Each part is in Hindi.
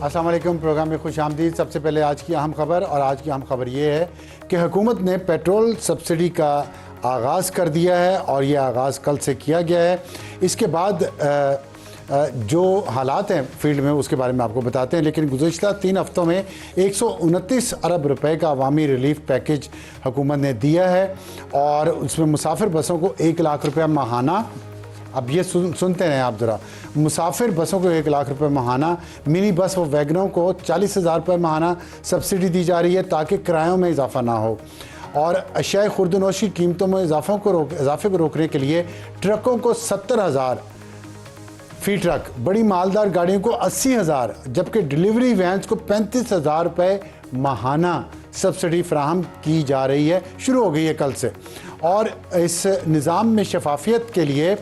अस्सलाम वालेकुम। प्रोग्राम में खुश आमदीद। सबसे पहले आज की अहम खबर, और आज की अहम खबर ये है कि हुकूमत ने पेट्रोल सब्सिडी का आगाज़ कर दिया है और ये आगाज़ कल से किया गया है। इसके बाद जो हालात हैं फील्ड में उसके बारे में आपको बताते हैं। लेकिन गुज़िश्ता 3 हफ्तों में 129 अरब रुपए का अवामी रिलीफ पैकेज हुकूमत ने दिया है और उसमें मुसाफिर बसों को 1 लाख रुपया माहाना, अब ये सुनते हैं आप ज़रा, मुसाफिर बसों को 1 लाख रुपए माहाना, मिनी बस व वैगनों को 40,000 रुपये माहाना सब्सिडी दी जा रही है ताकि किरायों में इजाफा ना हो। और अशियाई खुर्दनोश की कीमतों में इजाफे को रोकने के लिए ट्रकों को 70,000 फी ट्रक, बड़ी मालदार गाड़ियों को 80,000, जबकि डिलीवरी वैन्स को 35,000 रुपये माहाना सब्सिडी फ्राहम की जा रही है। शुरू हो गई है कल से। और इस निज़ाम में शफाफियत के लिए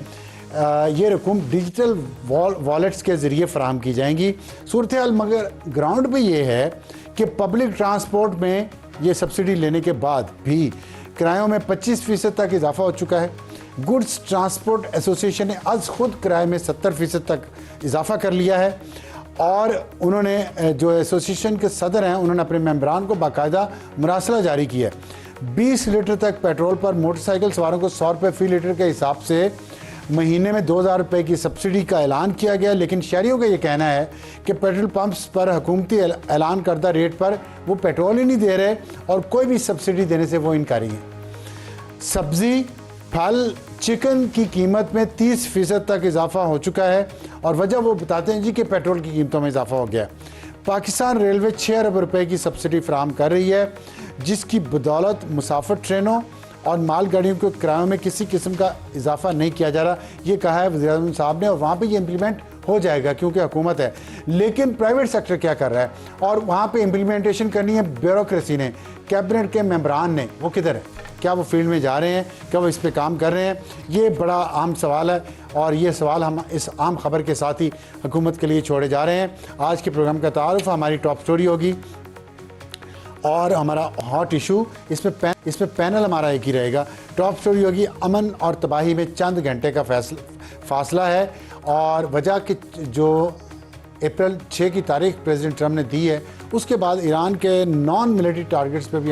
ये रकूम डिजिटल वॉलेट्स के ज़रिए फ़राहम की जाएंगी। सूरत हाल मगर ग्राउंड पे ये है कि पब्लिक ट्रांसपोर्ट में ये सब्सिडी लेने के बाद भी किरायों में 25% तक इजाफा हो चुका है। गुड्स ट्रांसपोर्ट एसोसिएशन ने आज खुद किराए में 70% तक इजाफा कर लिया है और उन्होंने, जो एसोसिएशन के सदर हैं, उन्होंने अपने मेंबरान को बाकायदा मुरासला जारी किया है। 20 लीटर तक पेट्रोल पर मोटरसाइकिल सवारों को 100 रुपये फ़ी लीटर के हिसाब से महीने में 2,000 रुपये की सब्सिडी का ऐलान किया गया। लेकिन शहरियों का ये कहना है कि पेट्रोल पंप्स पर हुकूमती ऐलान करदा रेट पर वो पेट्रोल ही नहीं दे रहे और कोई भी सब्सिडी देने से वो इनकारी हैं। सब्ज़ी, फल, चिकन की कीमत में 30% तक इजाफा हो चुका है और वजह वो बताते हैं जी कि पेट्रोल की कीमतों में इजाफा हो गया। पाकिस्तान रेलवे 6 अरब रुपये की सब्सिडी फ्राहम कर रही है, जिसकी बदौलत मुसाफिर ट्रेनों और मालगाड़ियों के किरायों में किसी किस्म का इजाफा नहीं किया जा रहा। ये कहा है वज़ीर-ए-आज़म साहब ने और वहाँ पे ये इम्प्लीमेंट हो जाएगा क्योंकि हुकूमत है। लेकिन प्राइवेट सेक्टर क्या कर रहा है और वहाँ पे इम्प्लीमेंटेशन करनी है ब्यूरोक्रेसी ने, कैबिनेट के मेंबरान ने, वो किधर है? क्या वो फील्ड में जा रहे हैं? क्या वो इस पर काम कर रहे हैं? ये बड़ा अहम सवाल है और ये सवाल हम इस आम खबर के साथ ही हुकूमत के लिए छोड़े जा रहे हैं। आज के प्रोग्राम का तारुफ हमारी टॉप स्टोरी होगी और हमारा हॉट इशू, इसमें पैनल हमारा एक ही रहेगा। टॉप स्टोरी होगी अमन और तबाही में चंद घंटे का फासला है और वजह कि जो अप्रैल 6 की तारीख प्रेसिडेंट ट्रम्प ने दी है उसके बाद ईरान के नॉन मिलिट्री टारगेट्स पे भी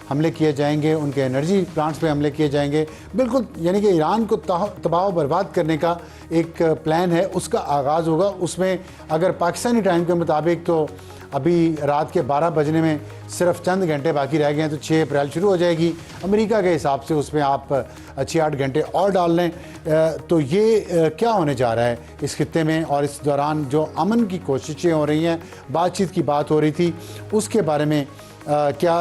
हमले किए जाएंगे, उनके एनर्जी प्लांट्स पे हमले किए जाएंगे। बिल्कुल यानी कि ईरान को तबाह बर्बाद करने का एक प्लान है, उसका आगाज़ होगा। उसमें अगर पाकिस्तानी टाइम के मुताबिक तो अभी रात के 12 बजने में सिर्फ चंद घंटे बाकी रह गए हैं, तो 6 अप्रैल शुरू हो जाएगी। अमेरिका के हिसाब से उसमें आप 6-8 घंटे और डाल लें तो ये क्या होने जा रहा है इस खित्ते में। और इस दौरान जो अमन की कोशिशें हो रही हैं, बातचीत की बात हो रही थी, उसके बारे में क्या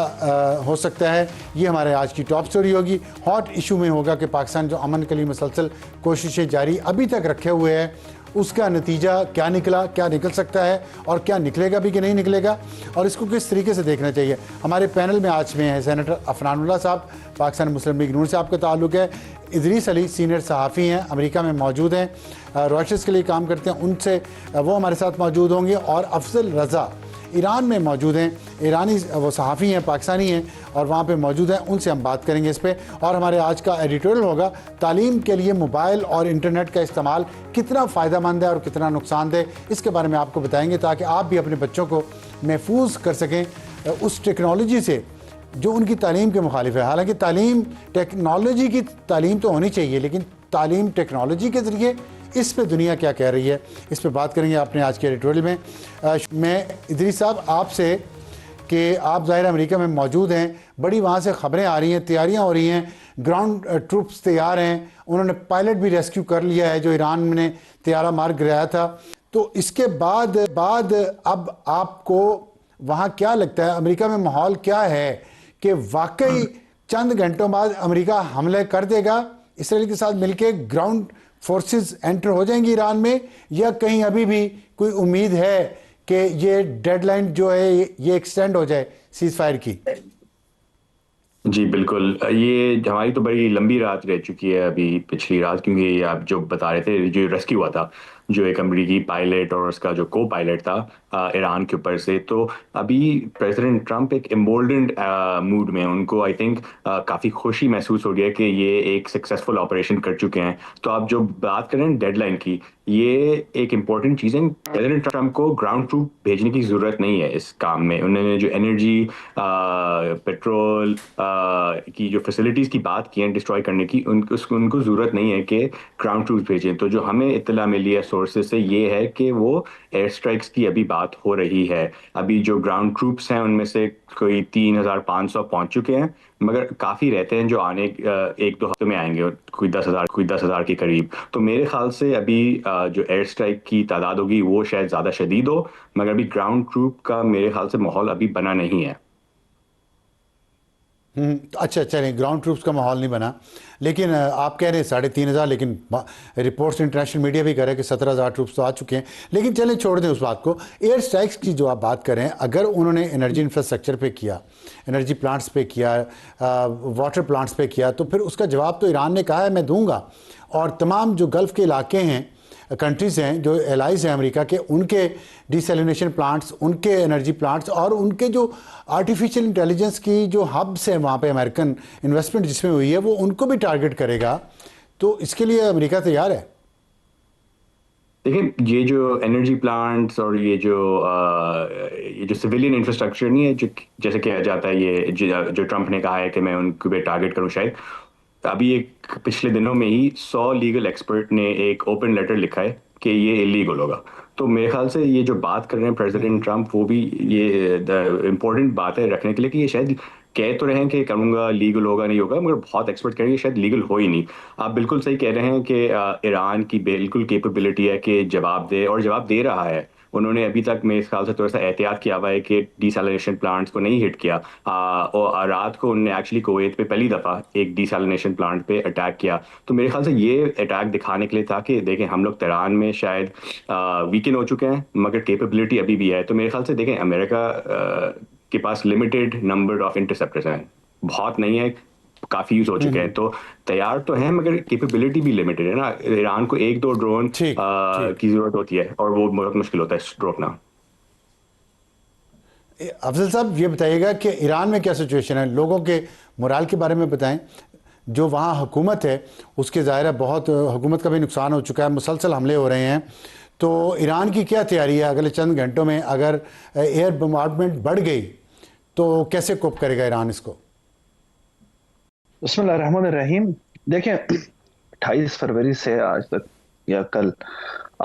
हो सकता है, ये हमारे आज की टॉप स्टोरी होगी। हॉट इशू में होगा कि पाकिस्तान जो अमन के लिए मुसलसल कोशिशें जारी अभी तक रखे हुए है, उसका नतीजा क्या निकला, क्या निकल सकता है और क्या निकलेगा भी कि नहीं निकलेगा और इसको किस तरीके से देखना चाहिए। हमारे पैनल में आज में है सेनेटर अफनानुल्लाह साहब, पाकिस्तान मुस्लिम लीग नून से आपका ताल्लुक़ है। इदरीस अली सीनियर सहाफ़ी हैं, अमेरिका में मौजूद हैं, रॉयटर्स के लिए काम करते हैं, उनसे वो हमारे साथ मौजूद होंगे। और अफजल रज़ा ईरान में मौजूद हैं, ईरानी वो सहाफ़ी हैं, पाकिस्तानी हैं और वहाँ पे मौजूद हैं, उनसे हम बात करेंगे इस पे। और हमारे आज का एडिटोरियल होगा तालीम के लिए मोबाइल और इंटरनेट का इस्तेमाल कितना फ़ायदेमंद है और कितना नुकसानदेह, इसके बारे में आपको बताएंगे ताकि आप भी अपने बच्चों को महफूज कर सकें उस टेक्नोलॉजी से जो उनकी तालीम के मुखालिफ है। हालांकि तालीम, टेक्नोलॉजी की तालीम तो होनी चाहिए, लेकिन तालीम टेक्नोलॉजी के ज़रिए, इस पे दुनिया क्या कह रही है, इस पे बात करेंगे अपने आज के एडिटोरियल में। मैं इदरीस साहब आपसे कि आप ज़ाहिर अमेरिका में मौजूद हैं, बड़ी वहाँ से ख़बरें आ रही हैं, तैयारियाँ हो रही हैं, ग्राउंड ट्रूप्स तैयार हैं, उन्होंने पायलट भी रेस्क्यू कर लिया है जो ईरान ने तैयारा मार गिराया था। तो इसके बाद अब आपको वहाँ क्या लगता है, अमेरिका में माहौल क्या है कि वाकई चंद घंटों बाद अमेरिका हमले कर देगा, इसराइल के साथ मिलकर ग्राउंड फोर्सेस एंटर हो जाएंगी ईरान में, या कहीं अभी भी कोई उम्मीद है कि ये डेडलाइन जो है ये एक्सटेंड हो जाए सीज फायर की? जी बिल्कुल, ये हमारी तो बड़ी लंबी रात रह चुकी है अभी पिछली रात, क्योंकि आप जो बता रहे थे जो रेस्क्यू हुआ था, जो एक अमेरिकी पायलट और उसका जो को पायलट था ईरान के ऊपर से, तो अभी प्रेसिडेंट ट्रंप एक एम्बोल्डेंड मूड में, उनको आई थिंक काफ़ी खुशी महसूस हो गया कि ये एक सक्सेसफुल ऑपरेशन कर चुके हैं। तो आप जो बात करें डेडलाइन की, ये एक इम्पॉर्टेंट चीज़ है। प्रेसिडेंट ट्रम्प को ग्राउंड ट्रूप भेजने की ज़रूरत नहीं है इस काम में। उन्होंने जो एनर्जी, पेट्रोल की जो फैसिलिटीज़ की बात की है डिस्ट्रॉय करने की, उनको ज़रूरत नहीं है कि ग्राउंड ट्रूप भेजें। तो जो हमें इत्तला मिली है सोर्सेज से ये है कि वो एयर स्ट्राइक्स की अभी बात हो रही है। अभी जो ग्राउंड ट्रूप्स हैं उनमें से कोई 3,500 पहुंच चुके हैं, मगर काफ़ी रहते हैं जो आने एक दो हफ्ते में आएंगे, कोई 10,000 के करीब। तो मेरे ख्याल से अभी जो एयर स्ट्राइक की तादाद होगी वो शायद ज़्यादा शदीद हो, मगर अभी ग्राउंड ट्रूप का मेरे ख्याल से माहौल अभी बना नहीं है। तो अच्छा चलें, ग्राउंड ट्रूप्स का माहौल नहीं बना, लेकिन आप कह रहे हैं 3,500, लेकिन रिपोर्ट्स इंटरनेशनल मीडिया भी कह रहे हैं कि 17,000 ट्रूप्स तो आ चुके हैं। लेकिन चलें, छोड़ दें उस बात को। एयर स्ट्राइक्स की जो आप बात कर रहे हैं, अगर उन्होंने एनर्जी इंफ्रास्ट्रक्चर पे किया, एनर्जी प्लांट्स पे किया, वाटर प्लांट्स पे किया, तो फिर उसका जवाब तो ईरान ने कहा है मैं दूंगा। और तमाम जो गल्फ़ के इलाके हैं, कंट्रीज़ हैं जो एलाइज हैं अमेरिका के, उनके डिसैलिनेशन प्लांट्स, उनके एनर्जी प्लांट्स और उनके जो आर्टिफिशियल इंटेलिजेंस की जो हब्स हैं वहाँ पे अमेरिकन इन्वेस्टमेंट जिसमें हुई है, वो उनको भी टारगेट करेगा। तो इसके लिए अमेरिका तैयार है। देखिए, ये जो एनर्जी प्लांट्स और ये जो सिविलियन इंफ्रास्ट्रक्चर नहीं है, जो जैसे किया जाता है, ये जो ट्रम्प ने कहा है कि मैं उनको भी टारगेट करूं शायद। अभी एक पिछले दिनों में ही 100 लीगल एक्सपर्ट ने एक ओपन लेटर लिखा है कि ये इलीगल होगा। तो मेरे ख्याल से ये जो बात कर रहे हैं प्रेसिडेंट ट्रम्प, वो भी ये इम्पोर्टेंट बात है रखने के लिए कि ये शायद कह तो रहे हैं कि करूंगा, लीगल होगा नहीं होगा, मगर बहुत एक्सपर्ट कह रहे हैं शायद लीगल हो ही नहीं। आप बिल्कुल सही कह रहे हैं कि ईरान की बिल्कुल कैपेबिलिटी है कि जवाब दे, और जवाब दे रहा है। उन्होंने अभी तक मेरे ख्याल से थोड़ा सा एहतियात किया हुआ है कि डिसैलिनेशन प्लांट्स को नहीं हिट किया। और रात को उन्होंने एक्चुअली कुवैत पे पहली दफ़ा एक डिसैलिनेशन प्लांट पे अटैक किया। तो मेरे ख्याल से ये अटैक दिखाने के लिए था कि देखें, हम लोग तेहरान में शायद वीकेंड हो चुके हैं, मगर कैपेबिलिटी अभी भी है। तो मेरे ख्याल से देखें, अमेरिका के पास लिमिटेड नंबर ऑफ इंटरसेप्टर्स हैं, बहुत नहीं है, काफी यूज हो चुके हैं। तो तैयार तो हैं, मगर कैपेबिलिटी भी लिमिटेड है ना। ईरान को एक दो ड्रोन ठीक ठीक। की जरूरत होती है, और वो बहुत मुश्किल होता है रोकना। अफजल साहब, ये बताइएगा कि ईरान में क्या सिचुएशन है, लोगों के मोराल के बारे में बताएं। जो वहाँ हुकूमत है उसके ज़ाहिर है बहुत, हुकूमत का भी नुकसान हो चुका है, मुसलसल हमले हो रहे हैं। तो ईरान की क्या तैयारी है अगले चंद घंटों में? अगर एयर बम्बार्डमेंट बढ़ गई तो कैसे कोप करेगा ईरान इसको? बिस्मिल्लाहिर्रहमानिर्रहीम। देखें, 28 फरवरी से आज तक, या कल,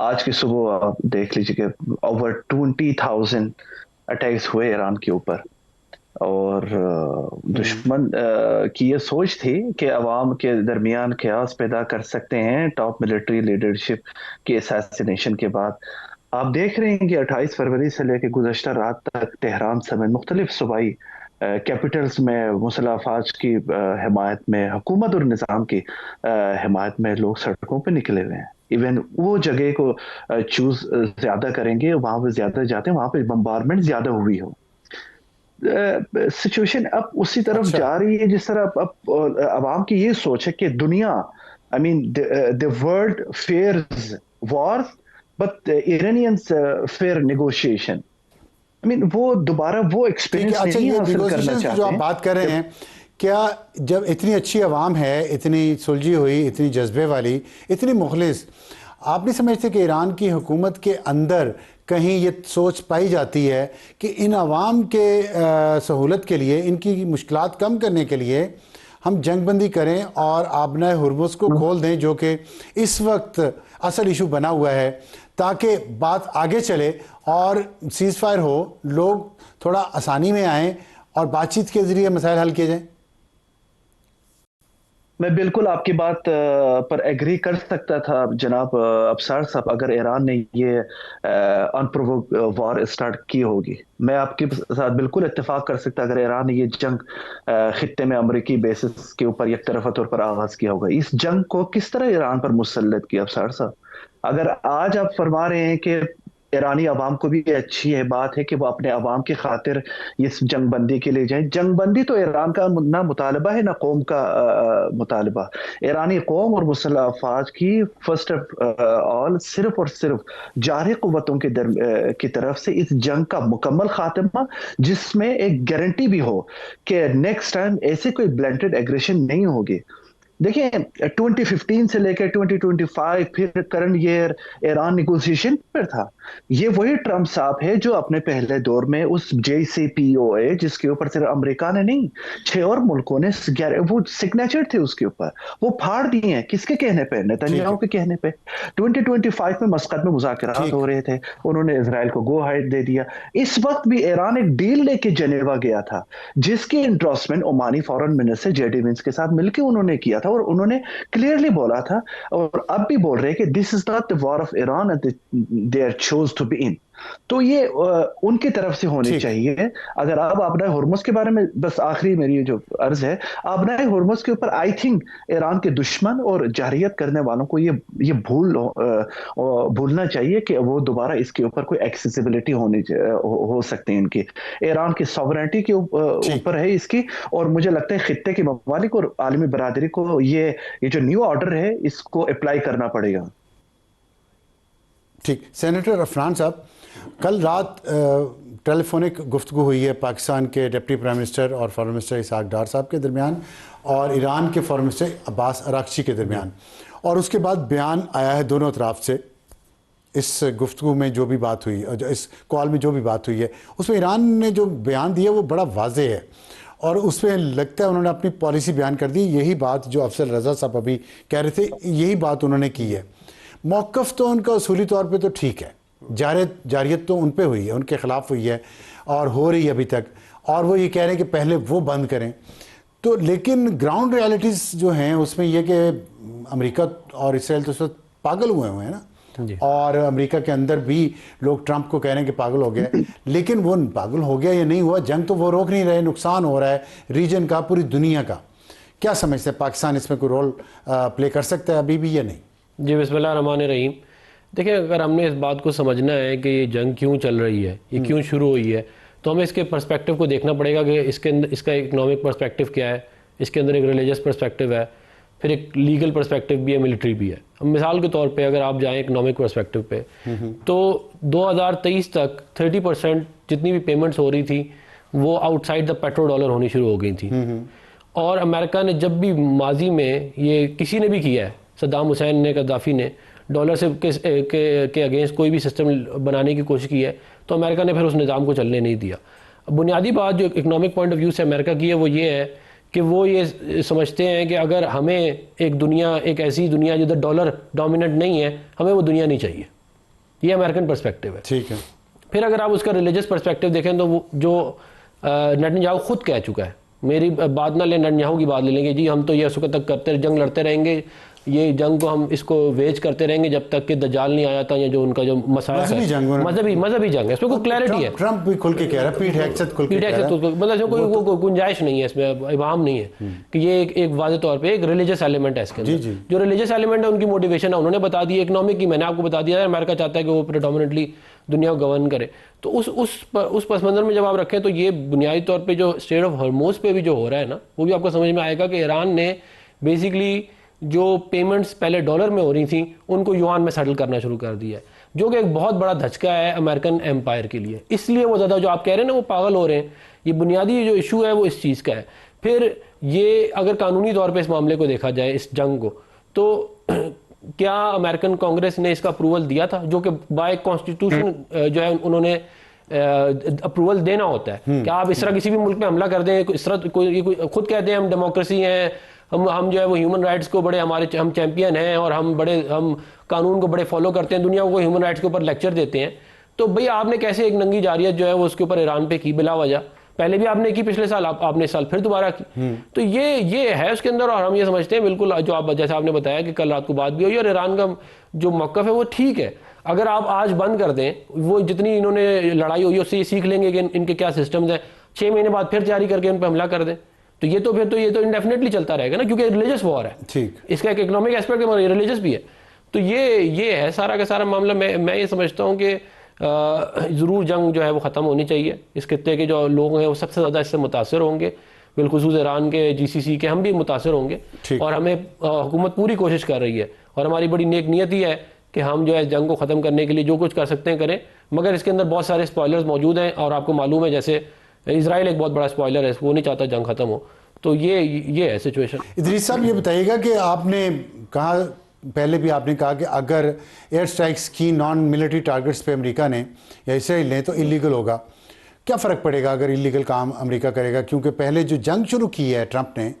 आज की सुबह आप देख लीजिए कि ओवर 20,000 अटैक्स हुए ईरान के ऊपर। और दुश्मन की ये सोच थी कि अवाम के दरमियान ख्यास पैदा कर सकते हैं टॉप मिलिट्री लीडरशिप के असैसिनेशन के बाद। आप देख रहे हैं कि 28 फरवरी से लेकर गुज़श्ता रात तक तेहरान समेत मुख्तलिफ सूबाई कैपिटल्स में मुसल्लह अफवाज की हिमायत में, हुकूमत और निज़ाम की हिमायत में लोग सड़कों पर निकले हुए हैं। इवन वो जगह को चूज ज्यादा करेंगे, वहां पे ज्यादा जाते हैं, वहां पे बम्बारमेंट ज्यादा हुई हो। सिचुएशन अब उसी तरफ अच्छा। जा रही है जिस तरह अब अवाम की ये सोच है कि दुनिया, I mean the world fears war, but Iranians fear negotiation. I mean वो दोबारा वो ठीक है। एक्सपीरियंस अच्छा, नहीं ये हासिल करना निगोशिएशंस की जो चाहते आप हैं। बात कर रहे हैं, क्या जब इतनी अच्छी आवाम है, इतनी सुलझी हुई, इतनी जज्बे वाली, इतनी मुखलिस, आप नहीं समझते कि ईरान की हुकूमत के अंदर कहीं ये सोच पाई जाती है कि इन आवाम के सहूलत के लिए, इनकी मुश्किलात कम करने के लिए हम जंगबंदी करें और आबनाए हुर्मुज़ को खोल दें, जो कि इस वक्त असल इशू बना हुआ है, ताकि बात आगे चले और सीज़ फायर हो, लोग थोड़ा आसानी में आएँ और बातचीत के ज़रिए मसाइल हल किए जाएँ? मैं बिल्कुल आपकी बात पर एग्री कर सकता था जनाब अफसार साहब, अगर ईरान ने ये अनप्रोवोक्ड वॉर स्टार्ट की होगी। मैं आपके साथ बिल्कुल इत्तेफाक कर सकता अगर ईरान ने ये जंग खित्ते में अमरीकी बेसिस के ऊपर एक तरफा तौर पर आगाज किया होगा। इस जंग को किस तरह ईरान पर मुसल्लत किया अफसार साहब? अगर आज आप फरमा रहे हैं कि ईरानी अवाम को भी अच्छी है बात है कि वो अपने अवाम की खातिर इस जंगबंदी के लिए जाए। जंगबंदी तो ईरान का ना मुतालबा है ना कौम का मुतालबा। ईरानी कौम और मुसल्लह अफवाज की फर्स्ट ऑल सिर्फ और सिर्फ जारही कुव्वतों की तरफ से इस जंग का मुकम्मल खात्मा, जिसमें एक गारंटी भी हो कि नेक्स्ट टाइम ऐसे कोई ब्लेंटेड एग्रेशन नहीं होगी। देखिए 2015 से लेकर 2025 फिर करंट ईयर ईरान निगोशिएशन पर था। ये वही ट्रम्प साहब है जो अपने पहले दौर में उस JCPOA, जिसके ऊपर सिर्फ अमेरिका ने नहीं 6 और मुल्कों ने वो सिग्नेचर थे उसके ऊपर, वो फाड़ दिए हैं। किसके कहने पे? नेतन्याहू के कहने पे। 2025 में मस्कत में मुज़ाकरात हो रहे थे, उन्होंने इजराइल को गो हाइड दे दिया। इस वक्त भी ईरान एक डील लेके जेनेवा गया था, जिसकी endorsement Omani foreign minister JD wins के साथ मिलकर उन्होंने किया था, और उन्होंने क्लियरली बोला था, और अब भी बोल रहे हैं कि this is not the war of Iran and they are chose to be in. तो ये उनकी तरफ से होनी चाहिए। अगर आप अपना हुर्मुज के बारे में, बस आखिरी मेरी जो अर्ज है, अपना हुर्मुज के ऊपर आई थिंक ईरान के दुश्मन और जारियत करने वालों को ये भूलना चाहिए कि वो दोबारा इसके ऊपर कोई एक्सेसिबिलिटी हो सकती है इनकी। ईरान की सॉवरेनिटी के ऊपर है इसकी, और मुझे लगता है खित्ते के ममालिक और आलमी बरादरी को ये जो न्यू ऑर्डर है इसको अप्लाई करना पड़ेगा। ठीक। सेनेटर अफरान साहब, कल रात टेलीफोनिक गुफ्तगू हुई है पाकिस्तान के डिप्टी प्राइम मिनिस्टर और फॉरेन मिनिस्टर इसहाक डार साहब के दरमियान और ईरान के फॉरेन मिनिस्टर अब्बास अरागची के दरमियान, और उसके बाद बयान आया है दोनों तरफ से। इस गुफ्तगू में जो भी बात हुई, इस कॉल में जो भी बात हुई है, उसमें ईरान ने जो बयान दिया वो बड़ा वाज़े है, और उसमें लगता है उन्होंने अपनी पॉलिसी बयान कर दी। यही बात जो अफजल रज़ा साहब अभी कह रहे थे, यही बात उन्होंने की है। मौक़िफ़ तो उनका उसूली तौर पे तो ठीक है, जारियत तो उन पे हुई है, उनके ख़िलाफ़ हुई है और हो रही है अभी तक, और वो ये कह रहे हैं कि पहले वो बंद करें। तो लेकिन ग्राउंड रियलिटीज़ जो हैं उसमें यह कि अमेरिका और इसराइल तो उस वक्त पागल हुए हैं ना, और अमेरिका के अंदर भी लोग ट्रंप को कह रहे हैं कि पागल हो गया, लेकिन वो पागल हो गया या नहीं हुआ, जंग तो वो रोक नहीं रहे, नुकसान हो रहा है रीजन का, पूरी दुनिया का। क्या समझते हैं, पाकिस्तान इसमें कोई रोल प्ले कर सकता है अभी भी या नहीं? जी, बिस्मिल्लाह रहमान रहीम। देखिए, अगर हमने इस बात को समझना है कि ये जंग क्यों चल रही है, ये क्यों शुरू हुई है, तो हमें इसके पर्सपेक्टिव को देखना पड़ेगा कि इसके अंदर इसका इकोनॉमिक पर्सपेक्टिव क्या है, इसके अंदर एक रिलीजियस पर्सपेक्टिव है, फिर एक लीगल पर्सपेक्टिव भी है, मिलिट्री भी है। मिसाल के तौर पे अगर आप जाएं इकोनॉमिक पर्सपेक्टिव पे, तो 2023 तक 30% जितनी भी पेमेंट्स हो रही थी वो आउटसाइड द पेट्रो डॉलर होनी शुरू हो गई थी। और अमेरिका ने जब भी माजी में ये किसी ने भी किया है, सद्दाम हुसैन ने, गद्दाफी ने डॉलर से के अगेंस्ट कोई भी सिस्टम बनाने की कोशिश की है, तो अमेरिका ने फिर उस निज़ाम को चलने नहीं दिया। बुनियादी बात जो इकोनॉमिक पॉइंट ऑफ व्यू से अमेरिका की है वो ये है कि वो ये समझते हैं कि अगर हमें एक ऐसी दुनिया जिधर डॉलर डोमिनेंट नहीं है, हमें वो दुनिया नहीं चाहिए। ये अमेरिकन पर्सपेक्टिव है। ठीक है। फिर अगर आप उसका रिलीजियस पर्सपेक्टिव देखें तो वो जो नेतन्याहू खुद कह चुका है, मेरी बात ना ले, नेतन्याहू की बात ले लेंगे, जी हम तो ये सुख तक करते जंग लड़ते रहेंगे, ये जंग को हम इसको वेज करते रहेंगे जब तक कि दज्जाल नहीं आया था, या जो उनका जो मसाला है मजहबी जंग है, इसमें कोई क्लैरिटी है। ट्रंप भी खुल के कह रहा है, पीठ हैक्सत खुल के कह रहा है, मतलब कोई गुंजाइश नहीं है इसमें, इबाम नहीं है कि ये एक वाज़े तौर पे एक रिलीजियस एलिमेंट है इसके अंदर। जो रिलीजियस एलिमेंट है उनकी मोटिवेशन है, उन्होंने बता दी। इकोनॉमिक की मैंने आपको बता दिया, अमेरिका चाहता है कि वो प्रेडोमिनेटली दुनिया को गवर्न करे। तो उस पस मंजर में जब आप रखें तो ये बुनियादी तौर पे जो स्टेट ऑफ हॉर्मोज पे भी जो हो रहा है ना, वो भी आपको समझ में आएगा कि ईरान ने बेसिकली जो पेमेंट्स पहले डॉलर में हो रही थी उनको युआन में सेटल करना शुरू कर दिया है, जो कि एक बहुत बड़ा धचका है अमेरिकन एम्पायर के लिए। इसलिए वो ज़्यादा जो आप कह रहे हैं ना वो पागल हो रहे हैं, ये बुनियादी जो इशू है वो इस चीज़ का है। फिर ये अगर कानूनी तौर पे इस मामले को देखा जाए, इस जंग को, तो क्या अमेरिकन कांग्रेस ने इसका अप्रूवल दिया था, जो कि बाय कॉन्स्टिट्यूशन जो है उन्होंने अप्रूवल देना होता है। क्या आप इस तरह किसी भी मुल्क में हमला कर दें, इस तरह कोई खुद कहते हैं हम डेमोक्रेसी हैं, हम जो है वो ह्यूमन राइट्स को बड़े हम चैंपियन हैं और हम कानून को बड़े फॉलो करते हैं, दुनिया को ह्यूमन राइट्स के ऊपर लेक्चर देते हैं, तो भाई आपने कैसे एक नंगी जारियत जो है वो उसके ऊपर ईरान पे की बिला वजह? पहले भी आपने की, पिछले साल आपने इस साल फिर दोबारा की। तो ये है उसके अंदर, और हम ये समझते हैं बिल्कुल जो आप जैसे आपने बताया कि कल रात को बात भी हुई, और ईरान का जो मौक़िफ़ है वो ठीक है। अगर आप आज बंद कर दें, वो जितनी इन्होंने लड़ाई हुई उससे ये सीख लेंगे कि इनके क्या सिस्टम्स हैं, 6 महीने बाद फिर जारी करके उन पर हमला कर दें, तो ये तो इंडेफिनेटली चलता रहेगा ना, क्योंकि रिलीजियस वॉर है। ठीक, इसका एक इकोनॉमिक एस्पेक्ट है, रिलीजियस भी है। तो ये है सारा का सारा मामला। मैं ये समझता हूँ कि ज़रूर जंग जो है वो ख़त्म होनी चाहिए। इस खित्ते के जो लोग हैं वो सबसे ज़्यादा इससे मुतासर होंगे, बिलखुसूस ईरान के, GCC के, हम भी मुतासर होंगे, और हमें हुकूमत पूरी कोशिश कर रही है, और हमारी बड़ी नेक नियत ही है कि हम जो है जंग को ख़त्म करने के लिए जो कुछ कर सकते हैं करें। मगर इसके अंदर बहुत सारे स्पॉयलर्स मौजूद हैं, और आपको मालूम है जैसे इजराइल एक बहुत बड़ा स्पॉयलर है, वो नहीं चाहता जंग ख़त्म हो। तो ये है सिचुएशन। इदरीस साहब ये बताइएगा कि आपने कहा, पहले भी आपने कहा कि अगर एयर स्ट्राइक्स की नॉन मिलिट्री टारगेट्स पे अमेरिका ने या इसराइल ने तो इलीगल होगा। क्या फ़र्क पड़ेगा अगर इलीगल काम अमेरिका करेगा? क्योंकि पहले जो जंग शुरू की है ट्रंप ने,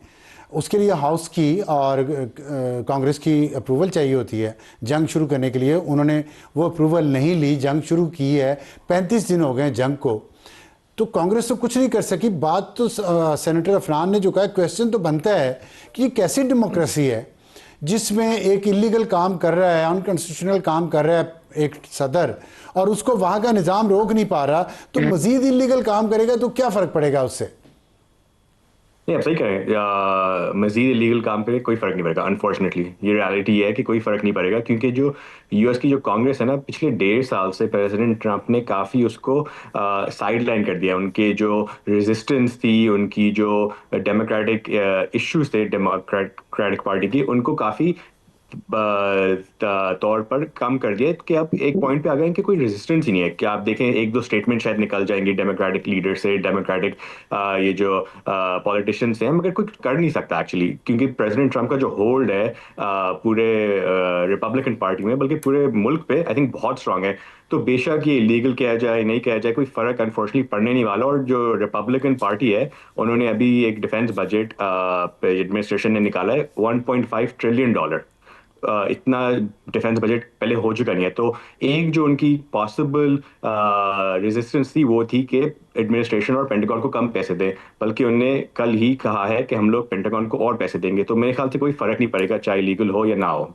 उसके लिए हाउस की और कांग्रेस की अप्रूवल चाहिए होती है जंग शुरू करने के लिए। उन्होंने वो अप्रूवल नहीं ली, जंग शुरू की है, 35 दिन हो गए जंग को, तो कांग्रेस तो कुछ नहीं कर सकी। बात तो सेनेटर अफनान ने जो कहा, क्वेश्चन तो बनता है कि ये कैसी डेमोक्रेसी है जिसमें एक इलीगल काम कर रहा है, अनकॉन्स्टिट्यूशनल काम कर रहा है एक सदर, और उसको वहाँ का निज़ाम रोक नहीं पा रहा, तो मज़ीद इलीगल काम करेगा तो क्या फ़र्क पड़ेगा उससे? नहीं, आप सही करें, मजीद इलीगल काम पे कोई फर्क नहीं पड़ेगा। अनफॉर्चुनेटली ये रियलिटी है कि कोई फर्क नहीं पड़ेगा, क्योंकि जो यूएस की जो कांग्रेस है ना, पिछले 1.5 साल से प्रेसिडेंट ट्रंप ने काफ़ी उसको साइड लाइन कर दिया। उनके जो रेजिस्टेंस थी, उनकी जो डेमोक्रेटिक इश्यूज थे डेमोक्रेटिक पार्टी की, उनको काफ़ी तौर पर कम कर दिया कि अब एक पॉइंट पे आ गए कि कोई रेजिस्टेंस ही नहीं है। कि आप देखें, एक दो स्टेटमेंट शायद निकल जाएंगे डेमोक्रेटिक लीडर से, डेमोक्रेटिक ये जो पॉलिटिशियंस हैं, मगर कुछ कर नहीं सकता एक्चुअली, क्योंकि प्रेसिडेंट ट्रंप का जो होल्ड है पूरे रिपब्लिकन पार्टी में, बल्कि पूरे मुल्क पे, आई थिंक बहुत स्ट्रांग है। तो बेशक ये इलीगल किया जाए नहीं किया जाए, कोई फर्क अनफॉर्चुनेटली पड़ने नहीं वाला। और जो रिपब्लिकन पार्टी है, उन्होंने अभी एक डिफेंस बजट एडमिनिस्ट्रेशन ने निकाला है, $1.5 ट्रिलियन। इतना डिफेंस बजट पहले हो चुका नहीं है। तो एक जो उनकी पॉसिबल रेजिस्टेंस थी वो थी कि एडमिनिस्ट्रेशन और पेंटागन को कम पैसे दें, बल्कि उन्होंने कल ही कहा है कि हम लोग पेंटागन को और पैसे देंगे। तो मेरे ख्याल से कोई फर्क नहीं पड़ेगा, चाहे लीगल हो या ना हो।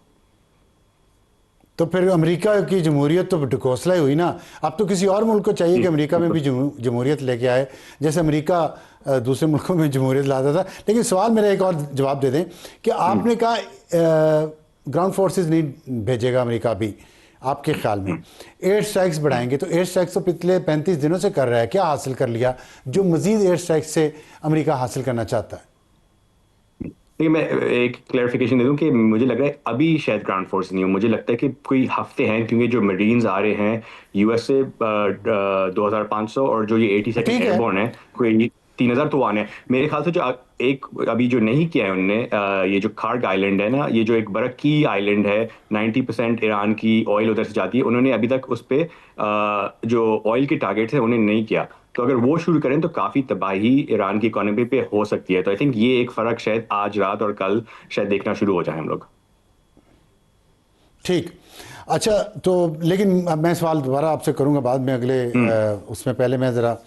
तो फिर अमेरिका की जमहूरियत तो ढकोसला ही हुई ना। अब तो किसी और मुल्क को चाहिए कि अमेरिका में भी जमहूरियत लेके आए, जैसे अमेरिका दूसरे मुल्कों में जमहूरियत लाता था। लेकिन सवाल मेरा एक और जवाब दे दें कि आपने कहा ग्राउंड फोर्सेस नहीं भेजेगा अमेरिका अभी, आपके ख्याल में एयर स्ट्राइक्स बढ़ाएंगे, तो एयर स्ट्राइक्स तो पिछले 35 दिनों से कर रहा है, क्या हासिल कर लिया जो मजीद एयर स्ट्राइक्स से अमेरिका हासिल करना चाहता है? देखिए, मैं एक क्लैरिफिकेशन दे दूं कि मुझे लग रहा है अभी शायद ग्राउंड फोर्स नहीं हो। मुझे लगता है कि कोई हफ्ते हैं, क्योंकि जो मरीन्स आ रहे हैं यूएस से 2500, और जो ये 82nd एयरबोर्न है, कोई 3000 तो आने हैं मेरे ख्याल से। जो एक अभी जो नहीं किया है उनने, ये जो खार्ग आइलैंड है ना, ये जो एक बर्फ की आइलैंड है, 90% ईरान की ऑयल उधर से जाती है, उन्होंने अभी तक उस पर जो ऑयल के टारगेट्स हैं उन्हें नहीं किया। तो अगर वो शुरू करें तो काफ़ी तबाही ईरान की इकोनॉमी पे हो सकती है। तो आई थिंक ये एक फ़र्क शायद आज रात और कल शायद देखना शुरू हो जाए हम लोग। ठीक, अच्छा, तो लेकिन अब मैं सवाल दोबारा आपसे करूंगा बाद में अगले उसमें। पहले मैं ज़रा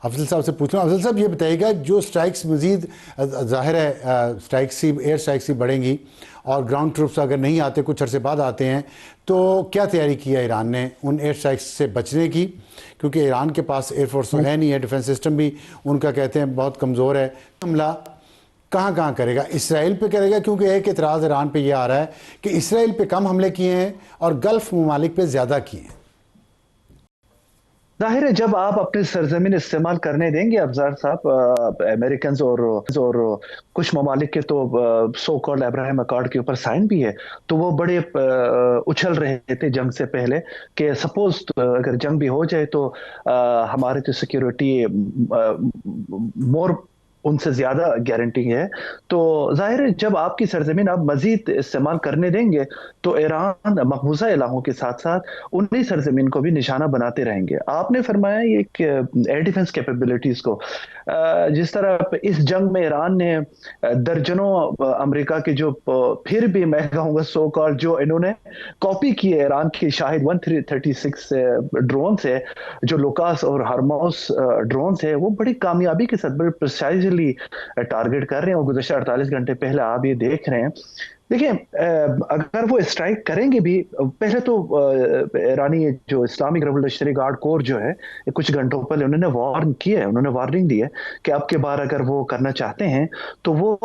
अफजल साहब से पूछूँ। अफजल साहब ये बताइएगा, जो स्ट्राइक्स मज़ीद ज़ाहिर है स्ट्राइक्स ही, एयर स्ट्राइक्स ही बढ़ेंगी और ग्राउंड ट्रूप्स अगर नहीं आते, कुछ अरसे बाद आते हैं, तो क्या तैयारी की है ईरान ने उन एयर स्ट्राइक्स से बचने की? क्योंकि ईरान के पास एयरफोर्स तो है नहीं है, डिफेंस सिस्टम भी उनका कहते हैं बहुत कमज़ोर है। हमला कहाँ कहाँ करेगा? इसराइल पे करेगा, क्योंकि एक एतराज़ ईरान पे ये आ रहा है कि इसराइल पे कम हमले किए हैं और गल्फ ममालिक पे ज़्यादा किए हैं। जाहिर है, जब आप अपनी सरजमीन इस्तेमाल करने देंगे अफजार साहब, अमेरिकन और कुछ ममालिक के तो सो कॉल्ड अब्राहम अकॉर्ड के ऊपर साइन भी है, तो वो बड़े उछल रहे थे जंग से पहले कि सपोज अगर जंग भी हो जाए तो हमारे तो सिक्योरिटी मोर उनसे ज्यादा गारंटी है। तो जाहिर है, जब आपकी सरजमीन आप मजीद इस्तेमाल करने देंगे तो ईरान मकबूजा इलाकों के साथ साथ उन्हीं सरजमीन को भी निशाना बनाते रहेंगे। आपने फरमाया एक एयर डिफेंस कैपेबिलिटीज को, जिस तरह इस जंग में ईरान ने दर्जनों अमेरिका के जो फिर भी मैं कहूँगा सो कॉल्ड जो इन्होंने कॉपी की है ईरान की शाहिद 136 ड्रोन से, जो लुकास और हारमोस ड्रोन है, वो बड़ी कामयाबी के साथ बड़े प्रिसाइजली टारगेट कर रहे हैं। और गुज़श्ता 48 घंटे पहले आप ये देख रहे हैं। देखिए, अगर वो स्ट्राइक करेंगे भी, पहले तो ईरानी जो इस्लामिक रेवोल्यूशनरी गार्ड कोर जो है, कुछ घंटों पहले उन्होंने वार्न किया है, उन्होंने वार्निंग दी है कि अब के बार अगर वो करना चाहते हैं तो वो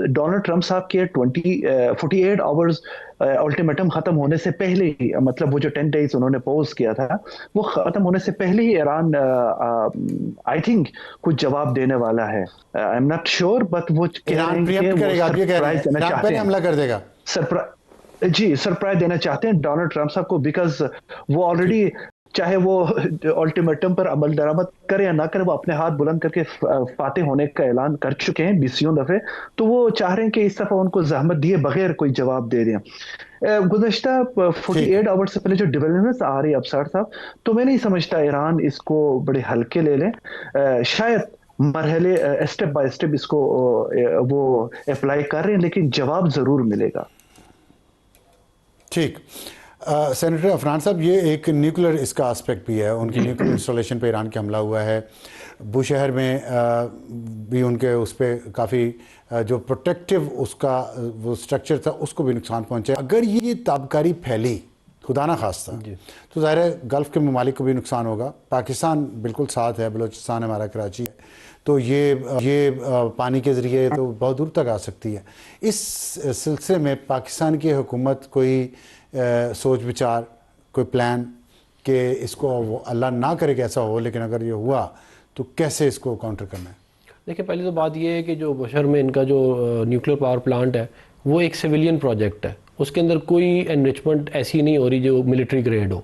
डोनाल्ड ट्रंप साहब के 48 आवर्स अल्टीमेटम खत्म होने से पहले ही, मतलब वो जो 10 डेज उन्होंने पोज किया था, वो खत्म होने से पहले ही ईरान आई थिंक कुछ जवाब देने वाला है। I am not sure, but वो ईरान प्रिएम्प्ट करेगा, आप ये कह रहे हैं ईरान पर हमला कर देगा? सरप्राइज देना चाहते हैं डोनाल्ड ट्रंप साहब को, बिकॉज वो ऑलरेडी चाहे वो अल्टीमेटम पर अमल दरामद करे या ना करे, वो अपने हाथ बुलंद करके फाते होने का ऐलान कर चुके हैं 20 दफे। तो वो चाह रहे हैं कि इस दफा उनको जहमत दिए बगैर कोई जवाब दे दें। गुज़श्ता 48 आवर्स से पहले जो डेवलपमेंट्स आ रही है अफसर साहब, तो मैं नहीं समझता ईरान इसको बड़े हल्के ले लें। शायद मरहले स्टेप बाय स्टेप इसको वो अप्लाई कर रहे हैं, लेकिन जवाब जरूर मिलेगा। ठीक। सेनेटर अफरान साहब, ये एक न्यूक्लियर इसका एस्पेक्ट भी है, उनकी न्यूक्लियर इंस्टॉलेशन पे ईरान के हमला हुआ है। बुशहर में भी उनके उस पर काफ़ी जो प्रोटेक्टिव उसका वो स्ट्रक्चर था उसको भी नुकसान पहुंचा। अगर ये ताबकारी फैली खुदा ना खास्ता, तो ज़ाहिर है गल्फ़ के ममालिक को भी नुकसान होगा। पाकिस्तान बिल्कुल साथ है, बलूचिस्तान हमारा कराची है, तो ये पानी के ज़रिए तो बहुत दूर तक आ सकती है। इस सिलसिले में पाकिस्तान की हुकूमत कोई सोच विचार, कोई प्लान कि इसको अल्लाह ना करे कि ऐसा हो, लेकिन अगर ये हुआ तो कैसे इसको काउंटर करना है? देखिए, पहले तो बात ये है कि जो बुशहर में इनका जो न्यूक्लियर पावर प्लांट है वो एक सिविलियन प्रोजेक्ट है, उसके अंदर कोई एनरिचमेंट ऐसी नहीं हो रही जो मिलिट्री ग्रेड हो।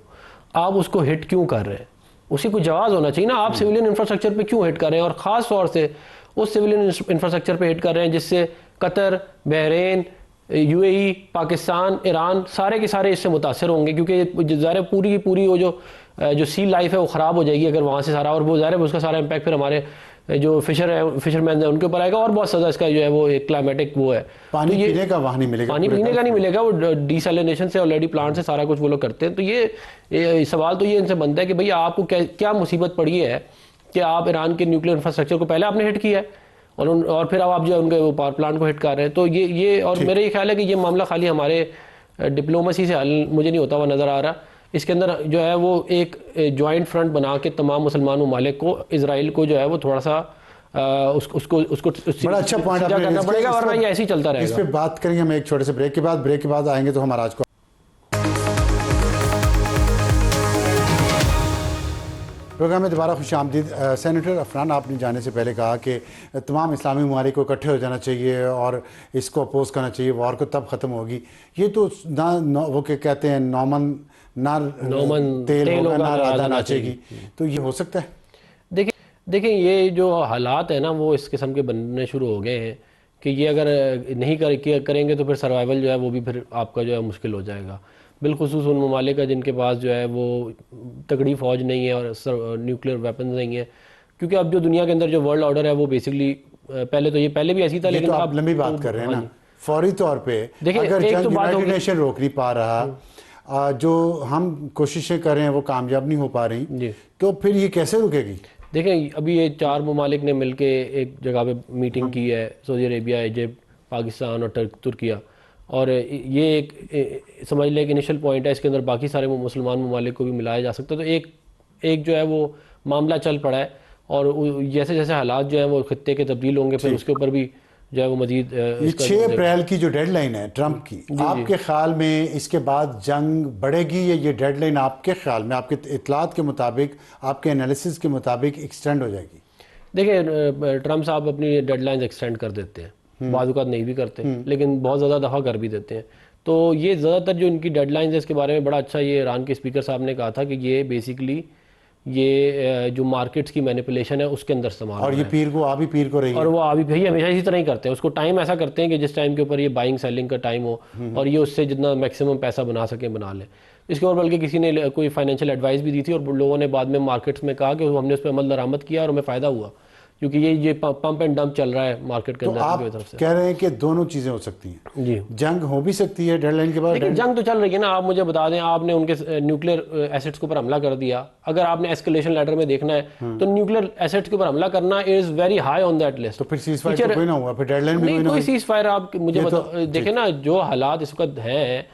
आप उसको हिट क्यों कर रहे हैं? उसी को जवाब होना चाहिए ना, आप सिविलियन इंफ्रास्ट्रक्चर पे क्यों हिट कर रहे हैं, और ख़ास तौर से उस सिविलियन इंफ्रास्ट्रक्चर पे हिट कर रहे हैं जिससे Qatar, Bahrain, UAE, Pakistan, Iran सारे के सारे इससे मुतासर होंगे, क्योंकि ज़ाहिर पूरी की पूरी वो जो सी लाइफ है वो ख़राब हो जाएगी अगर वहाँ से सारा, और वो ज़ाहिर उसका सारा इम्पैक्ट फिर हमारे जो फिशरमैन है उनके ऊपर आएगा, और बहुत ज़्यादा इसका जो है वो एक क्लाइमेटिक वो है। पानी तो पीने का वहाँ नहीं मिलेगा, पानी पीने का नहीं मिलेगा, वो डिसैलिनेशन से ऑलरेडी प्लांट से सारा कुछ वो लोग करते हैं। तो ये सवाल तो ये इनसे बनता है कि भैया आपको क्या मुसीबत पड़ी है कि आप ईरान के न्यूक्लियर इंफ्रास्ट्रक्चर को पहले आपने हिट किया है और फिर अब आप जो उनके वो पावर प्लांट को हिट कर रहे हैं। तो ये और मेरा ये ख्याल है कि ये मामला खाली हमारे डिप्लोमेसी से हल मुझे नहीं होता हुआ नज़र आ रहा। इसके अंदर जो है वो एक जॉइंट फ्रंट बना के तमाम मुसलमान ममालिक को, इजराइल को जो है वो थोड़ा सा उसको बड़ा अच्छा पॉइंट आपने करना पड़ेगा, वरना ये ऐसे ही चलता रहेगा। इस पे बात करेंगे हम एक छोटे से ब्रेक के बाद आएंगे तो हम आज को प्रोग्राम में दोबारा खुश आमदीद। सेनेटर अफरान, आपने जाने से पहले कहा कि तमाम इस्लामी ममालिक को इकट्ठे हो जाना चाहिए और इसको अपोज करना चाहिए, वॉर को तब ख़त्म होगी। ये तो ना वो क्या कहते हैं, नौमन तेल होगा ना राधा नाचेगी, तो ये हो सकता है? देखिए ये जो हालात है ना वो इस किस्म के बनने शुरू हो गए हैं कि ये अगर नहीं करेंगे तो फिर सर्वाइवल जो है वो भी फिर आपका जो है मुश्किल हो जाएगा। बिलखुसूस उन ममालिक का जिनके पास जो है वो तगड़ी फ़ौज नहीं है और न्यूक्लियर वेपन्स नहीं है, क्योंकि अब जो दुनिया के अंदर जो वर्ल्ड ऑर्डर है वो बेसिकली पहले भी ऐसी था, लेकिन तो आप लंबी बात कर रहे हैं ना। फौरी तौर पे अगर यूनाइटेड नेशन रोक नहीं पा रहा, जो हम कोशिशें कर रहे हैं वो कामयाब नहीं हो पा रही, तो फिर ये कैसे रुकेगी? देखें, अभी ये 4 ममालिक ने मिलके एक जगह पे मीटिंग की है, सऊदी अरेबिया, इजिप्ट, पाकिस्तान और तुर्किया, और ये एक समझ लें कि इनिशियल पॉइंट है। इसके अंदर बाकी सारे मुसलमान ममालिक को भी मिलाया जा सकता है। तो एक जो है वो मामला चल पड़ा है, और जैसे जैसे हालात जो है वो खित्ते के तब्दील होंगे फिर उसके ऊपर भी जो है वो मजीद। ये 6 अप्रैल की जो डेडलाइन है ट्रंप की, आपके ख्याल में इसके बाद जंग बढ़ेगी या ये डेडलाइन आपके ख्याल में, आपके इतलात के मुताबिक, आपके एनालिसिस के मुताबिक एक्सटेंड हो जाएगी? देखिए, ट्रंप साहब अपनी डेडलाइंस एक्सटेंड कर देते हैं, बाद वक़्त नहीं भी करते, लेकिन बहुत ज़्यादा दफ़ा कर भी देते हैं। तो ये ज़्यादातर जो इनकी डेडलाइंस है इसके बारे में बड़ा अच्छा ये ईरान के स्पीकर साहब ने कहा था कि ये बेसिकली ये जो मार्केट्स की मैनिपुलेशन है उसके अंदर इस्तेमाल, और ये पीर को रही है, और वो अभी भाई हमेशा इसी तरह ही करते हैं। उसको टाइम ऐसा करते हैं कि जिस टाइम के ऊपर ये बाइंग सेलिंग का टाइम हो और ये उससे जितना मैक्सिमम पैसा बना सके बना ले। इसके ऊपर बल्कि किसी ने कोई फाइनेंशियल एडवाइस भी दी थी और लोगों ने बाद में मार्केट्स में कहा कि हमने उस पर अमल दरामद किया और हमें फ़ायदा हुआ, क्योंकि ये पंप एंड डंप चल रहा है मार्केट के अंदर। तो आप तरफ से कह रहे हैं कि दोनों चीज़ें हो सकती हैं जी, जंग हो भी सकती है डेडलाइन के बाद। लेकिन जंग तो चल रही है ना। आप मुझे बता दें, आपने उनके न्यूक्लियर एसेट्स के ऊपर हमला कर दिया, अगर आपने एस्केलेशन लेटर में देखना है तो न्यूक्लियर एसेट्स के ऊपर हमला करना is very high on that list. तो फिर सीज़फायर तो कोई ना हुआ, फिर डेडलाइन भी कोई सीज़फायर आप मुझे देखें ना, जो हालात इस वक्त हैं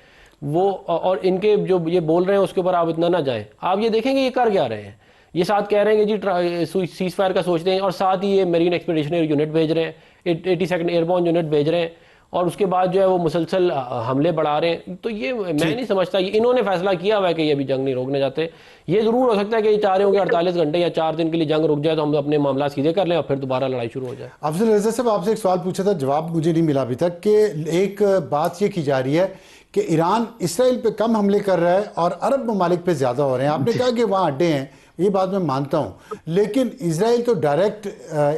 वो, और इनके जो ये बोल रहे हैं उसके ऊपर आप इतना ना जाएं। आप ये देखेंगे ये कर क्या रहे हैं। ये साथ कह रहे हैं कि जी सीज़ फायर का सोचते हैं, और साथ ही ये मेरीन एक्सपीडिशनरी यूनिट भेज रहे हैं, 82nd एयरबोर्न यूनिट भेज रहे हैं, और उसके बाद जो है वो मुसलसल हमले बढ़ा रहे हैं। तो ये मैं नहीं समझता, इन्होंने फैसला किया हुआ है कि ये अभी जंग नहीं रोकने जाते। ये ज़रूर हो सकता है कि ये चाह रहे होंगे 48 घंटे या 4 दिन के लिए जंग रुक जाए तो हम अपने मामला सीधे कर लें और फिर दोबारा लड़ाई शुरू हो जाए। अफजल रज़ा साहब, आपसे एक सवाल पूछा था, जवाब मुझे नहीं मिला अभी तक, कि एक बात ये की जा रही है कि ईरान इसराइल पे कम हमले कर रहा है और अरब ममालिक पे ज़्यादा हो रहे हैं। आपने कहा कि वहाँ अड्डे हैं, ये बात मैं मानता हूँ, लेकिन इसराइल तो डायरेक्ट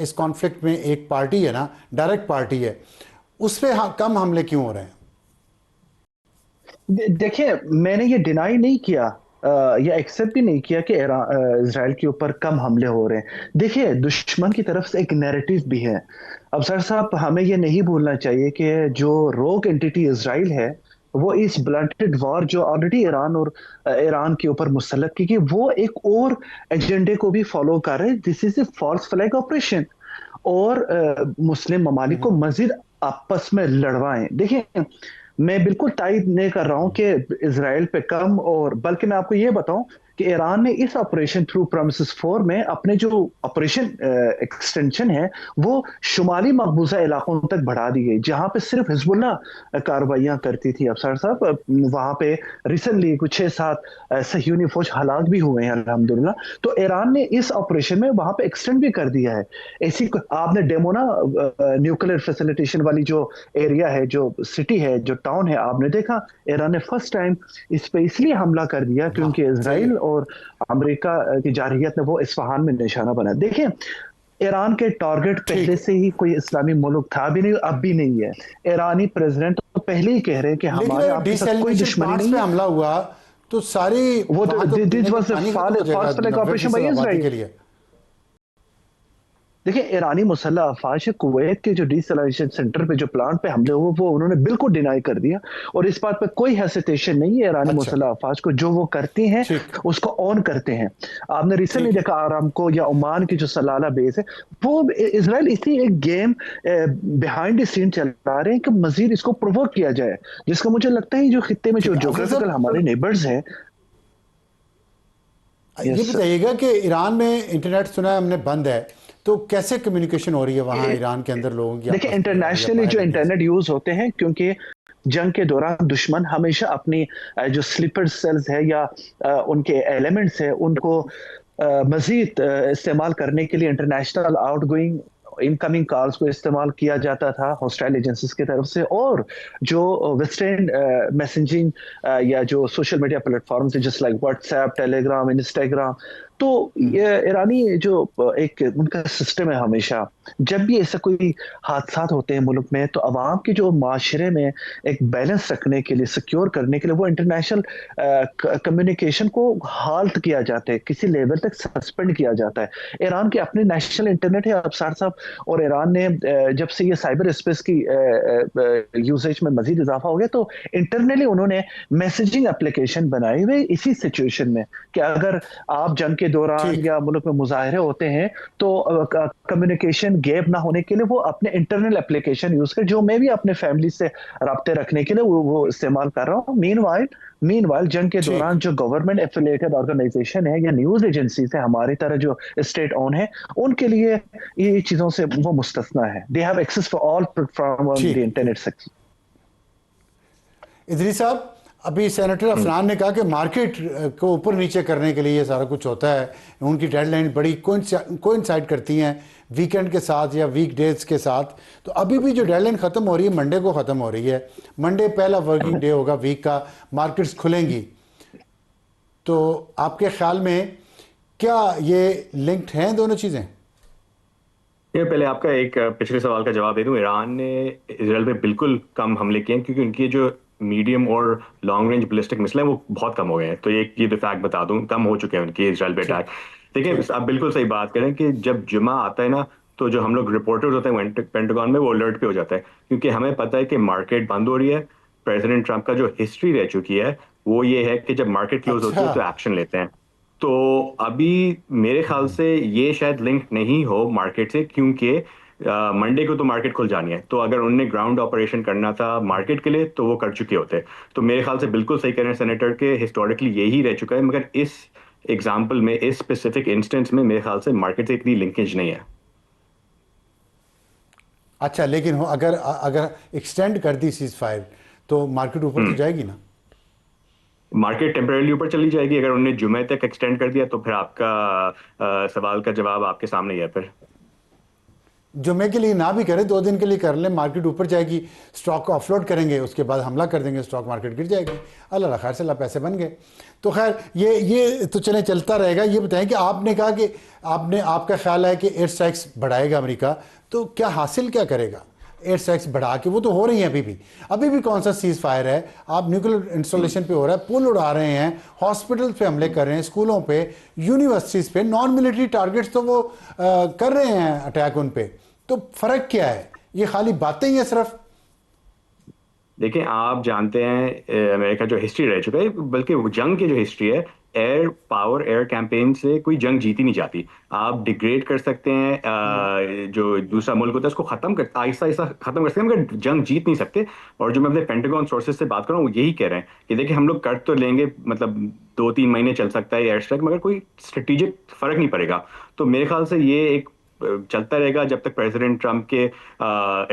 इस कॉन्फ्लिक्ट में एक पार्टी है ना, डायरेक्ट पार्टी है, उस पर कम हमले क्यों हो रहे हैं? देखिए, मैंने ये डिनाई नहीं किया या एक्सेप्ट भी नहीं किया कि इसराइल के ऊपर कम हमले हो रहे हैं। देखिए, दुश्मन की तरफ से एक नैरेटिव भी है। अब सर साहब, हमें ये नहीं भूलना चाहिए कि जो रोग एंटिटी इसराइल है, वो इस ब्लंटेड वॉर जो ऑलरेडी ईरान और ईरान के ऊपर मुसल्लत की गई, वो एक और एजेंडे को भी फॉलो कर रहे हैं। This is a false flag operation, और मुस्लिम ममालिक को मजीद आपस में लड़वाएं। देखिए, मैं बिल्कुल तायद नहीं कर रहा हूं कि इसराइल पे कम, और बल्कि मैं आपको ये बताऊं कि ईरान ने इस ऑपरेशन थ्रू प्रॉमिसेस 4 में अपने जो ऑपरेशन एक्सटेंशन है वो शुमाली मकबूजा इलाकों तक बढ़ा दी गई, जहां पे सिर्फ हिजबुल्लाह कार्रवाइयां करती थी। अफसर साहब, वहां पे रिसेंटली कुछ 6-7 सहयूनी फौज हलाक भी हुए हैं अल्हम्दुलिल्लाह। तो ईरान ने इस ऑपरेशन में वहां पे एक्सटेंड भी कर दिया है। ऐसी आपने डेमोना न्यूक्लियर फैसिलिटेशन वाली जो एरिया है, जो सिटी है, जो टाउन है, आपने देखा ईरान ने फर्स्ट टाइम इस पे इसलिए हमला कर दिया क्योंकि इसराइल और अमेरिका की जारहियत ने वो इस्फहान में निशाना बना। देखिए, ईरान के टारगेट पहले से ही कोई इस्लामी मुल्क था भी नहीं, अब भी नहीं है। ईरानी प्रेसिडेंट तो पहले ही कह रहे हैं कि हमारे आपके साथ कोई दुश्मनी नहीं है। हमला हुआ तो सारी वो this was a false flag operation by Israel. देखिए, ईरानी मुसल्लह अफवाज कुवैत के जो डिसलाइजेशन सेंटर पे जो प्लांट पे हमले हुए वो उन्होंने बिल्कुल डिनाई कर दिया, और इस बात पे कोई हेसिटेशन नहीं है ईरानी मुसल्लह अफवाज को। जो वो करती हैं उसको ऑन करते हैं। आपने रिसेंटली देखा आरामको या ओमान की जो सलाला बेस है, वो इजराइल इसी एक गेम बिहाइंड द सीन चला रहे हैं कि मजीद इसको प्रोवोक किया जाए, जिसका मुझे लगता है जो खित्ते में जो ज्योग्राफिकल हमारे नेबर्स हैं। ये बताइएगा कि ईरान में इंटरनेट सुना है हमने बंद है, तो कैसे कम्युनिकेशन हो रही है वहां ईरान के अंदर लोगों की? देखिए, इंटरनेशनली जो इंटरनेट यूज होते हैं, क्योंकि जंग के दौरान दुश्मन हमेशा अपनी जो स्लीपर सेल्स है या उनके एलिमेंट्स है उनको मजीद इस्तेमाल करने के लिए इंटरनेशनल आउटगोइंग इनकमिंग कॉल्स को इस्तेमाल किया जाता था हॉस्टाइल एजेंसीज की तरफ से, और जो वेस्टर्न मैसेजिंग या जो सोशल मीडिया प्लेटफॉर्म्स है just like WhatsApp, Telegram, Instagram, तो ये ईरानी जो एक उनका सिस्टम है, हमेशा जब भी ऐसा कोई हादसा होते हैं मुल्क में, तो अवाम के जो माशरे में एक बैलेंस रखने के लिए, सिक्योर करने के लिए, वो इंटरनेशनल कम्युनिकेशन को हाल्ट किया जाता है, किसी लेवल तक सस्पेंड किया जाता है। ईरान के अपने नेशनल इंटरनेट है अफसार साहब, और ईरान ने जब से ये साइबर स्पेस की यूसेज में मजीद इजाफा हो गया, तो इंटरनली उन्होंने मैसेजिंग एप्लीकेशन बनाए हुए इसी सिचुएशन में कि अगर आप जंग के दौरान या मुल्क में मुजाहरे होते हैं तो कम्युनिकेशन गैप ना होने के लिए वो अपने इंटरनल एप्लीकेशन यूज कर, जो मैं भी अपने फैमिली से राब्ते रखने के लिए वो इस्तेमाल कर रहा हूँ। मीनवाइल जंग के दौरान जो गवर्नमेंट एफिलिएटेड ऑर्गेनाइजेशन है या न्यूज एजेंसीज है हमारी तरह जो स्टेट ओन है, उनके लिए ये चीजों से वो मुस्तस्ना है। They have access for all from the internet section. Idris साहब, अभी सेनेटर अफनान ने कहा कि मार्केट को ऊपर नीचे करने के लिए ये सारा कुछ होता है, उनकी डेडलाइन बड़ी कोइंसाइड करती हैं वीकेंड के साथ या वीक डेज के साथ। तो अभी भी जो डेडलाइन ख़त्म हो रही है मंडे को ख़त्म हो रही है, मंडे पहला वर्किंग डे होगा वीक का, मार्केट्स खुलेंगी, तो आपके ख्याल में क्या ये लिंक्ड हैं दोनों चीज़ें? ये पहले आपका एक पिछले सवाल का जवाब दे दूं। ईरान ने इसराइल पे बिल्कुल कम हमले किए हैं, क्योंकि उनकी जो मीडियम और लॉन्ग रेंज बैलिस्टिक मिसाइल हैं वो बहुत कम हो गए हैं। तो ये तो फैक्ट बता दूं, कम हो चुके हैं उनके इसराइल पे अटैक। देखिए, आप बिल्कुल सही बात करें कि जब जुमा आता है ना, तो जो हम लोग रिपोर्टर्स होते हैं पेंटागन में, वो अलर्ट पे हो जाता है, क्योंकि हमें पता है कि मार्केट बंद हो रही है। प्रेसिडेंट ट्रंप का जो हिस्ट्री रह चुकी है वो ये है कि जब मार्केट क्लोज होती है तो एक्शन लेते हैं। तो अभी मेरे ख्याल से ये शायद लिंक नहीं हो मार्केट से, क्योंकि मंडे को तो मार्केट खुल जानी है। तो अगर उन्होंने ग्राउंड ऑपरेशन करना था मार्केट के लिए तो वो कर चुके होते। तो मेरे ख्याल से बिल्कुल सही कह रहे हैं सेनेटर के, हिस्टोरिकली यही रह चुका है, मगर इस एग्जाम्पल में, इस स्पेसिफिक इंस्टेंस में मेरे ख्याल से मार्केट से इतनी लिंकेज नहीं है। अच्छा, लेकिन अगर एक्सटेंड कर दी सीज फायर तो मार्केट ऊपर तो जाएगी ना? मार्केट टेम्परेली ऊपर चली जाएगी। अगर उन्होंने जुमे तक एक्सटेंड कर दिया तो फिर आपका सवाल का जवाब आपके सामने ही है फिर। जुम्मे के लिए ना भी करें, 2 दिन के लिए कर लें, मार्केट ऊपर जाएगी, स्टॉक को ऑफलोड करेंगे, उसके बाद हमला कर देंगे, स्टॉक मार्केट गिर जाएगी, अल्लाह खैर से अल्लाह पैसे बन गए। तो खैर ये तो चले चलता रहेगा। ये बताएं कि आपने कहा कि आपका ख्याल है कि एयर स्ट्राइक्स बढ़ाएगा अमेरिका, तो क्या हासिल क्या करेगा एयर स्ट्राइक्स बढ़ा के? वो तो हो रही हैं अभी भी कौन सा सीज फायर है? आप न्यूक्लियर इंस्टॉलेशन पे हो रहा है, पुल उड़ा रहे हैं, हॉस्पिटल्स पे हमले कर रहे हैं, स्कूलों पे, यूनिवर्सिटीज़ पे, नॉन मिलिट्री टारगेट्स तो वो कर रहे हैं अटैक उन पे। तो फ़र्क क्या है? ये खाली बातें ही हैं सिर्फ? देखिए, आप जानते हैं अमेरिका जो हिस्ट्री रह चुका है, बल्कि वो जंग की जो हिस्ट्री है, एयर पावर, एयर कैंपेन से कोई जंग जीती नहीं जाती। आप डिग्रेड कर सकते हैं, जो दूसरा मुल्क होता है उसको खत्म कर, आहिस्ता आहिस्ता खत्म कर सकते हैं, मगर जंग जीत नहीं सकते। और जो मैं अपने पेंटागन सोर्सेज से बात कर रहा हूँ, वो यही कह रहे हैं कि देखिए, हम लोग कर तो लेंगे, मतलब 2-3 महीने चल सकता है एयर स्ट्राइक, मगर कोई स्ट्रेटेजिक फर्क नहीं पड़ेगा। तो मेरे ख्याल से ये एक चलता रहेगा जब तक प्रेसिडेंट ट्रंप के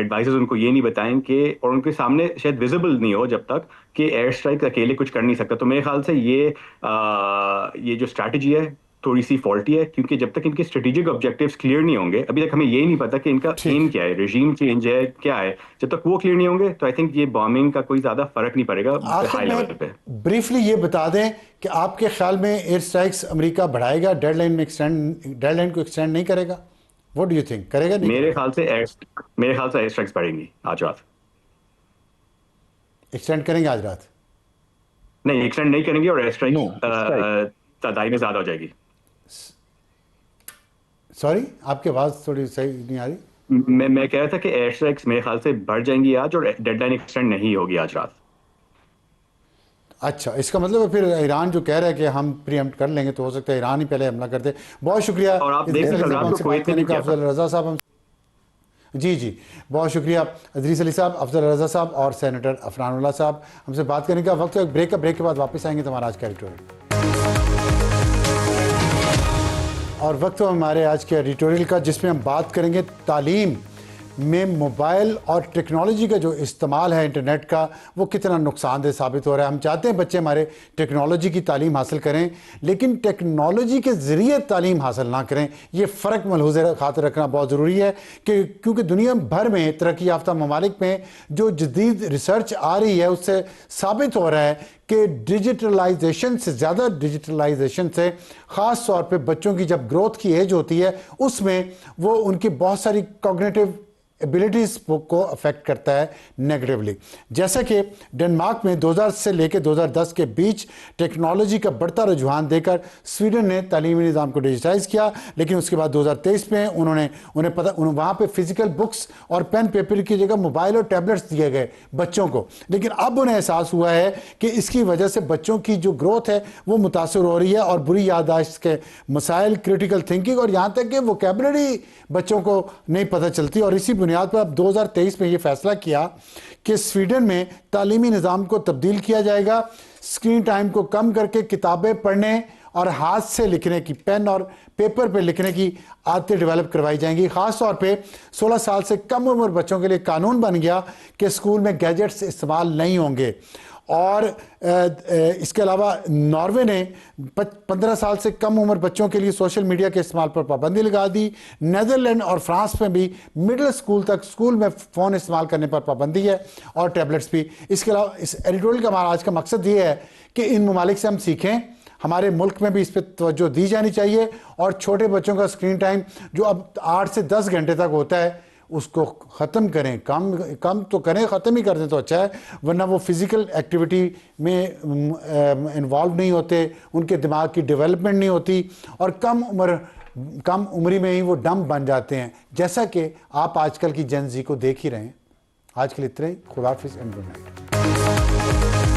एडवाइजर्स उनको ये नहीं बताएं कि, और उनके सामने शायद विजिबल नहीं हो जब तक, कि एयर स्ट्राइक अकेले कुछ कर नहीं सकता। तो मेरे ख्याल से ये जो स्ट्रैटेजी है थोड़ी सी फॉल्टी है, क्योंकि जब तक इनके स्ट्रेटेजिक ऑब्जेक्टिव्स क्लियर नहीं होंगे, अभी तक हमें ये नहीं पता कि इनका एम क्या है, रेजीम चेंज है क्या है, जब तक वो क्लियर नहीं होंगे तो आई थिंक ये बॉम्बिंग का कोई ज्यादा फर्क नहीं पड़ेगा हाई लेवल पे। ब्रीफली ये बता दें कि आपके ख्याल में एयर स्ट्राइक्स अमेरिका बढ़ाएगा, डेडलाइन को एक्सटेंड नहीं करेगा? What do you think? करेगा नहीं? मेरे ख्याल से एयर स्ट्राइक्स बढ़ेंगी आज रात। एक्सटेंड करेंगे आज रात? नहीं, एक्सटेंड नहीं करेंगे, और एयर स्ट्राइक तादाद में ज्यादा हो जाएगी। सॉरी, आपकी आवाज थोड़ी सही नहीं आ रही। मैं कह रहा था कि एयर स्ट्राइक्स मेरे ख्याल से बढ़ जाएंगी आज, और डेडलाइन एक्सटेंड नहीं होगी आज रात। अच्छा, इसका मतलब है फिर ईरान जो कह रहा है कि हम प्रीएम्प्ट कर लेंगे, तो हो सकता है ईरान ही पहले हमला कर दे। बहुत शुक्रिया। और आप देख सकते हैं अफजल रजा साहब, हम जी बहुत शुक्रिया अदरीस अली साहब, अफजल रजा साहब और सेनेटर अफरानुल्लाह साहब हमसे बात करने का। वक्त ब्रेक के बाद वापस आएंगे तो हमारा आज का एडिटोरियल, और वक्त हो हमारे आज के एडिटोरियल का, जिसमें हम बात करेंगे तालीम में मोबाइल और टेक्नोलॉजी का जो इस्तेमाल है इंटरनेट का, वो कितना नुकसानदेह साबित हो रहा है। हम चाहते हैं बच्चे हमारे टेक्नोलॉजी की तालीम हासिल करें, लेकिन टेक्नोलॉजी के ज़रिए तालीम हासिल ना करें। ये फ़र्क मलहूज़ खातिर रखना बहुत ज़रूरी है कि क्योंकि दुनिया भर में तरक्की याफ्ता ममालिक में जो जदीद रिसर्च आ रही है, उससे साबित हो रहा है कि डिजिटलाइजेशन से, ज़्यादा डिजिटलाइजेशन से, ख़ास तौर पे बच्चों की जब ग्रोथ की एज होती है, उसमें वो उनकी बहुत सारी कॉग्निटिव एबिलिटीज़ को अफेक्ट करता है नेगेटिवली। जैसा कि डेनमार्क में 2000 से लेकर 2010 के बीच टेक्नोलॉजी का बढ़ता रुझान देकर स्वीडन ने तालीमी निज़ाम को डिजिटाइज किया, लेकिन उसके बाद 2023 में उन्हें वहाँ पे फिजिकल बुक्स और पेन पेपर की जगह मोबाइल और टैबलेट्स दिए गए बच्चों को। लेकिन अब उन्हें एहसास हुआ है कि इसकी वजह से बच्चों की जो ग्रोथ है वो मुतासर हो रही है, और बुरी याददाश्त के मसाइल, क्रिटिकल थिंकिंग, और यहाँ तक कि वोकैबुलरी बच्चों को नहीं पता चलती। और इसी बुनियाद पर अब 2023 में ये फैसला किया कि स्वीडन में तालीमी निज़ाम को तब्दील किया जाएगा। स्क्रीन टाइम को कम करके किताबें पढ़ने और हाथ से लिखने की, पेन और पेपर पे लिखने की आदतें डेवलप करवाई जाएंगी। ख़ास तौर पे 16 साल से कम उम्र बच्चों के लिए कानून बन गया कि स्कूल में गैजेट्स इस्तेमाल नहीं होंगे। और इसके अलावा नॉर्वे ने 15 साल से कम उम्र बच्चों के लिए सोशल मीडिया के इस्तेमाल पर पाबंदी लगा दी। नीदरलैंड और फ्रांस में भी मिडिल स्कूल तक स्कूल में फ़ोन इस्तेमाल करने पर पाबंदी है, और टैबलेट्स भी। इसके अलावा इस एडिटोरियल का हमारा आज का मकसद ये है कि इन ममालिक से हम सीखें, हमारे मुल्क में भी इस पर तवज्जो दी जानी चाहिए, और छोटे बच्चों का स्क्रीन टाइम जो अब 8 से 10 घंटे तक होता है उसको ख़त्म करें। कम तो करें, ख़त्म ही कर दें तो अच्छा है, वरना वो फिज़िकल एक्टिविटी में इन्वॉल्व नहीं होते, उनके दिमाग की डेवलपमेंट नहीं होती, और कम उम्री में ही वो डम बन जाते हैं, जैसा कि आप आजकल की जेन ज़ी को देख ही रहे हैं। आज के लिए इतना ही। खुदा हाफिज़ एंड गुड नाइट।